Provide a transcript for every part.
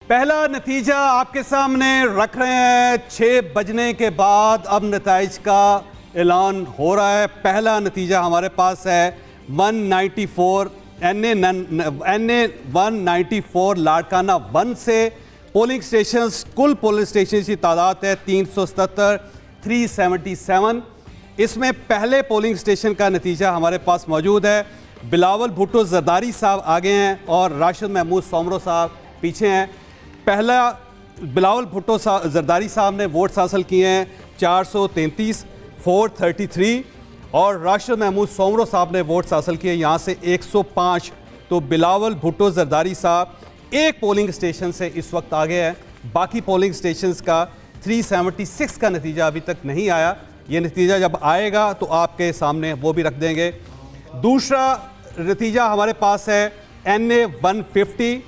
पहला नतीजा आपके सामने रख रहे हैं। 6 बजने के बाद अब नताइज का ऐलान हो रहा है। पहला नतीजा हमारे पास है 194 NA 194 लाड़काना 1 से पोलिंग स्टेशन, कुल पोलिंग स्टेशन की तादाद है 377, 377। इसमें पहले पोलिंग स्टेशन का नतीजा हमारे पास मौजूद है। बिलावल भुट्टो जरदारी साहब आगे हैं और राशिद महमूद सोमरो साहब पीछे हैं। पहला बिलावल भुट्टो जरदारी साहब ने वोट्स हासिल किए हैं 433, 433 और राशिद महमूद सोमरो साहब ने वोट्स हासिल किए यहाँ से 105। तो बिलावल भुट्टो जरदारी साहब एक पोलिंग स्टेशन से इस वक्त आगे हैं। बाकी पोलिंग स्टेशंस का 376 का नतीजा अभी तक नहीं आया। ये नतीजा जब आएगा तो आपके सामने वो भी रख देंगे। दूसरा नतीजा हमारे पास है NA 150,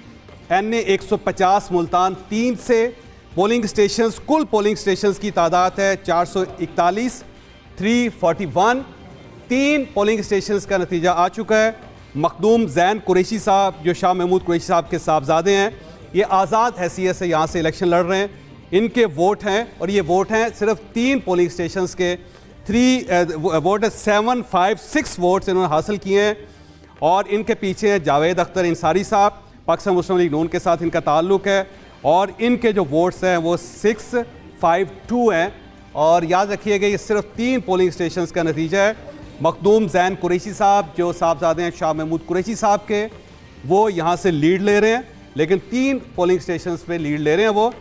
NA 150 मुल्तान 3 से पोलिंग स्टेशंस, कुल पोलिंग स्टेशंस की तादाद है 441, 341। 3 पोलिंग स्टेशंस का नतीजा आ चुका है। मखदूम जैन कुरैशी साहब जो शाह महमूद कुरैशी साहब के साहबजादे हैं, ये आज़ाद हैसियत से यहाँ से इलेक्शन लड़ रहे हैं। इनके वोट हैं और ये वोट हैं सिर्फ 3 पोलिंग स्टेशंस के। 3 वोट 756 वोट्स इन्होंने हासिल किए हैं। और इनके पीछे हैं जावेद अख्तर इंसारी साहब, पाकिस्तान मुस्लिम लीग नून के साथ इनका ताल्लुक़ है और इनके जो वोट्स हैं वो 652 हैं। और याद रखिएगा ये सिर्फ 3 पोलिंग स्टेशंस का नतीजा है। मखदूम जैन कुरैशी साहब जो साहबजादे हैं शाह महमूद कुरैशी साहब के, वो यहाँ से लीड ले रहे हैं, लेकिन 3 पोलिंग स्टेशंस पे लीड ले रहे हैं वो।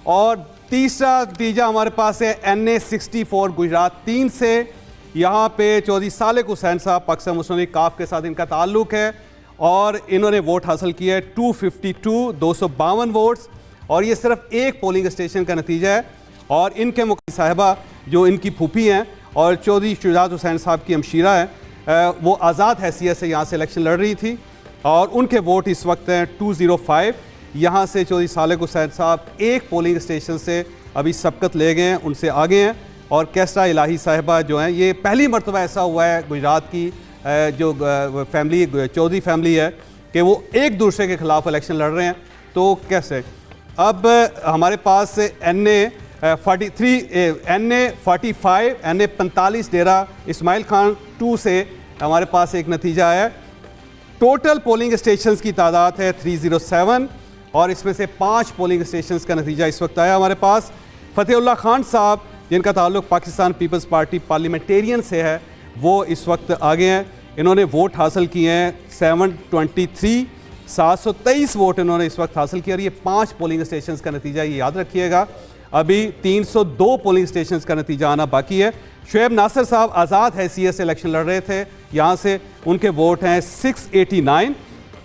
और तीसरा नतीजा हमारे पास है NA 64 गुजरात 3 से। यहाँ पे चौधरी सालेक हुसैन साहब पाकिस्तान मुस्लिम लीग काफ के साथ इनका ताल्लुक़ है और इन्होंने वोट हासिल किया है 252, 252 वोट्स। और ये सिर्फ एक पोलिंग स्टेशन का नतीजा है। और इनके मुखी साहिबा जो इनकी फूफी हैं और चौधरी शुजात हुसैन साहब की हमशीरा है, वो आज़ाद हैसियत से यहाँ से इलेक्शन लड़ रही थी और उनके वोट इस वक्त हैं 205। यहाँ से चौधरी सालेक हुसैन साहब एक पोलिंग स्टेशन से अभी सबकत ले गए हैं, उनसे आगे हैं। और कैसरा इलाही साहिबा जो हैं, ये पहली मरतबा ऐसा हुआ है गुजरात की जो फैमिली चौधरी फैमिली है कि वो एक दूसरे के ख़िलाफ़ इलेक्शन लड़ रहे हैं। तो कैसे अब हमारे पास NA 43, NA 45, NA 45 डेरा इस्माइल खान 2 से हमारे पास एक नतीजा है। टोटल पोलिंग स्टेशंस की तादाद है 307 और इसमें से 5 पोलिंग स्टेशंस का नतीजा इस वक्त आया हमारे पास। फ़तेहुल्लाह खान साहब जिनका ताल्लुक़ पाकिस्तान पीपल्स पार्टी पार्लियामेंटेरियन से है, वो इस वक्त आगे हैं। इन्होंने वोट हासिल किए हैं 723, 723 वोट इन्होंने इस वक्त हासिल किया। और ये 5 पोलिंग स्टेशंस का नतीजा, ये याद रखिएगा। अभी 302 पोलिंग स्टेशंस का नतीजा आना बाकी है। शुएब नासिर साहब आज़ाद हैसियत से इलेक्शन लड़ रहे थे यहाँ से, उनके वोट हैं 689।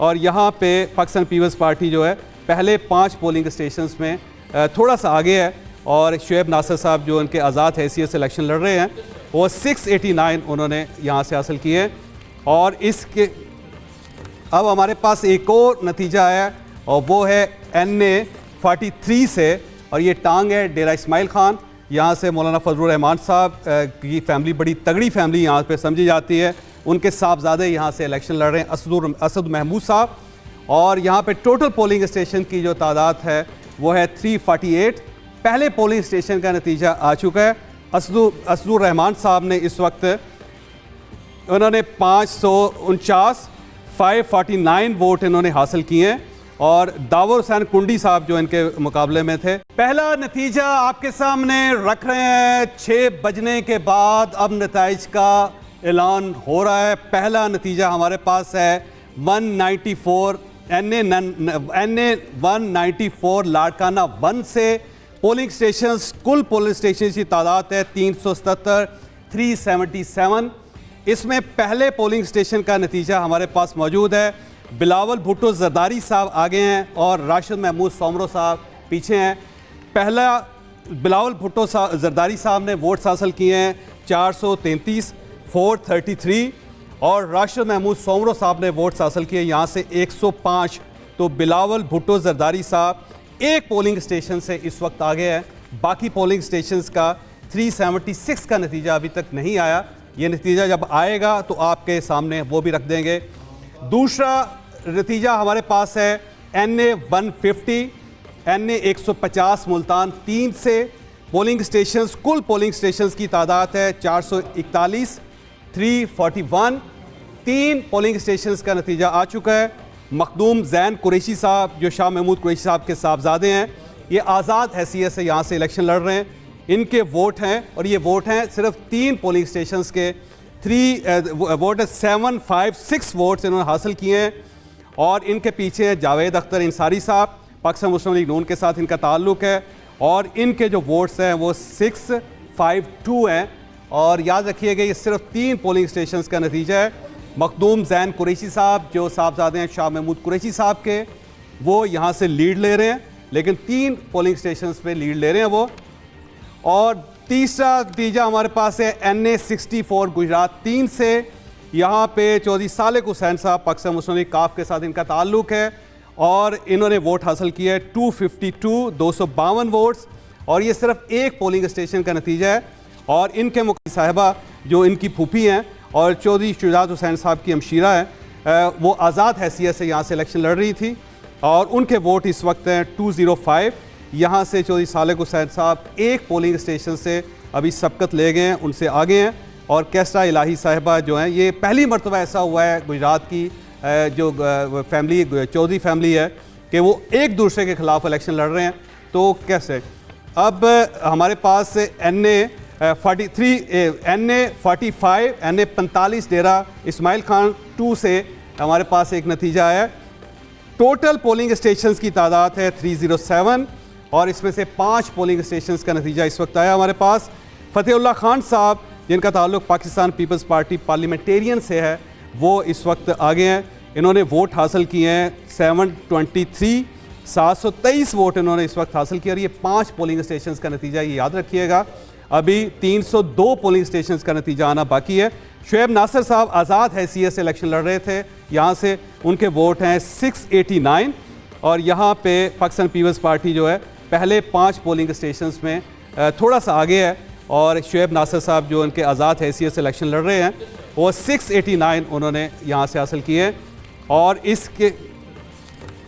और यहाँ पे पाकिस्तान पीपल्स पार्टी जो है पहले 5 पोलिंग स्टेशंस में थोड़ा सा आगे है और शुएब नासिर साहब जो उनके आज़ाद हैसियत से इलेक्शन लड़ रहे हैं वो 689 उन्होंने यहाँ से हासिल किए। और इसके अब हमारे पास एक और नतीजा है और वो है NA 43 से और ये टांग है डेरा इस्माइल खान। यहाँ से मौलाना फजलुर रहमान साहब की फैमिली बड़ी तगड़ी फैमिली यहाँ पे समझी जाती है। उनके साहबजादे यहाँ से इलेक्शन लड़ रहे हैं, असद महमूद साहब। और यहाँ पे टोटल पोलिंग स्टेशन की जो तादाद है वो है 348। पहले पोलिंग स्टेशन का नतीजा आ चुका है। असदुर रहमान साहब ने इस वक्त उन्होंने 549, 549 वोट इन्होंने हासिल किए हैं और दावर हुसैन कुंडी साहब जो इनके मुकाबले में थे। पहला नतीजा आपके सामने रख रहे हैं। 6 बजने के बाद अब नताइज का ऐलान हो रहा है। पहला नतीजा हमारे पास है 194 NA 194 लाड़काना 1 से पोलिंग स्टेशंस, कुल पोलिंग स्टेशन की तादाद है 377, 377। इसमें पहले पोलिंग स्टेशन का नतीजा हमारे पास मौजूद है। बिलावल भुट्टो जरदारी साहब आगे हैं और राशिद महमूद सोमरो साहब पीछे हैं। पहला बिलावल भुट्टो जरदारी साहब ने वोट्स हासिल किए हैं 433, 433 और राशिद महमूद सोमरो साहब ने वोट्स हासिल किए यहाँ से 105। तो बिलावल भुट्टो जरदारी साहब एक पोलिंग स्टेशन से इस वक्त आगे है। बाकी पोलिंग स्टेशंस का 376 का नतीजा अभी तक नहीं आया। ये नतीजा जब आएगा तो आपके सामने वो भी रख देंगे। दूसरा नतीजा हमारे पास है NA 150, NA 150 मुल्तान 3 से। पोलिंग स्टेशंस, कुल पोलिंग स्टेशंस की तादाद है 441, 341। 3 पोलिंग स्टेशंस का नतीजा आ चुका है। मखदूम जैन कुरैशी साहब जो शाह महमूद कुरैशी साहब के साहबजादे हैं, ये आज़ाद हैसियत से यहाँ से इलेक्शन लड़ रहे हैं। इनके वोट हैं और ये वोट हैं सिर्फ 3 पोलिंग स्टेशंस के। 3 वोट 756 वोट्स इन्होंने हासिल किए हैं। और इनके पीछे जावेद अख्तर इंसारी साहब, पाकिस्तान मुस्लिम लीग नून के साथ इनका ताल्लुक़ है और इनके जो वोट्स हैं वो 652 हैं। और याद रखिएगा ये सिर्फ 3 पोलिंग स्टेशंस का नतीजा है। मखदूम जैन कुरैशी साहब जो साहबजादे हैं शाह महमूद कुरैशी साहब के, वो यहाँ से लीड ले रहे हैं, लेकिन 3 पोलिंग स्टेशंस पे लीड ले रहे हैं वो। और तीसरा नतीजा हमारे पास है NA 64 गुजरात 3 से। यहाँ पे चौधरी सालेक हुसैन साहब, पाकिस्तान मुस्लिम लीग काफ के साथ इनका ताल्लुक़ है और इन्होंने वोट हासिल किया है 252, 252 वोट्स। और ये सिर्फ 1 पोलिंग स्टेशन का नतीजा है। और इनके मुखी साहिबा जो इनकी फूफी हैं और चौधरी शुजात हुसैन साहब की हमशीरा है, वो आज़ाद हैसियत से यहाँ से इलेक्शन लड़ रही थी और उनके वोट इस वक्त हैं 205। यहाँ से चौधरी सालेक हुसैन साहब 1 पोलिंग स्टेशन से अभी सबकत ले गए हैं, उनसे आगे हैं। और कैसरा इलाही साहिबा जो हैं, ये पहली मरतबा ऐसा हुआ है गुजरात की जो फैमिली चौधरी फैमिली है कि वो एक दूसरे के ख़िलाफ़ इलेक्शन लड़ रहे हैं। तो कैसे अब हमारे पास NA 43, NA 45, NA 45 डेरा इस्माइल खान 2 से हमारे पास एक नतीजा है। टोटल पोलिंग स्टेशंस की तादाद है 307 और इसमें से 5 पोलिंग स्टेशंस का नतीजा इस वक्त आया हमारे पास। फ़तेहुल्लाह खान साहब जिनका ताल्लुक़ पाकिस्तान पीपल्स पार्टी पार्लियामेंटेरियन से है, वो इस वक्त आगे हैं। इन्होंने वोट हासिल किए हैं 723, 723 वोट इन्होंने इस वक्त हासिल किया। और ये 5 पोलिंग स्टेशंस का नतीजा, ये याद रखिएगा। अभी 302 पोलिंग स्टेशंस का नतीजा आना बाकी है। शुएब नासिर साहब आज़ाद हैसियत से इलेक्शन लड़ रहे थे यहाँ से, उनके वोट हैं 689। और यहाँ पे पाकिस्तान पीपल्स पार्टी जो है पहले 5 पोलिंग स्टेशंस में थोड़ा सा आगे है और शुएब नासिर साहब जो उनके आज़ाद हैसियत से इलेक्शन लड़ रहे हैं वो 689 उन्होंने यहाँ से हासिल किए हैं। और इसके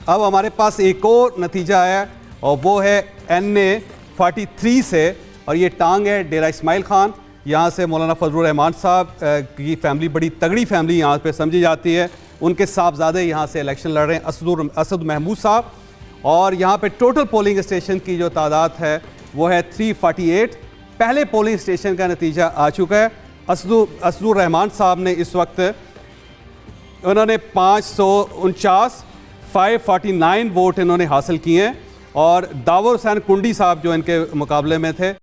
अब हमारे पास एक और नतीजा है और वो है NA 43 से और ये टांग है डेरा इस्माइल खान। यहाँ से मौलाना फजलुर रहमान साहब की फैमिली बड़ी तगड़ी फैमिली यहाँ पे समझी जाती है, उनके साहबजादे यहाँ से इलेक्शन लड़ रहे हैं, असद महमूद साहब। और यहाँ पे टोटल पोलिंग स्टेशन की जो तादाद है वो है 348। पहले पोलिंग स्टेशन का नतीजा आ चुका है। असदुर रहमान साहब ने इस वक्त उन्होंने 549 वोट इन्होंने हासिल किए हैं और दावर हुसैन कुंडी साहब जो इनके मुकाबले में थे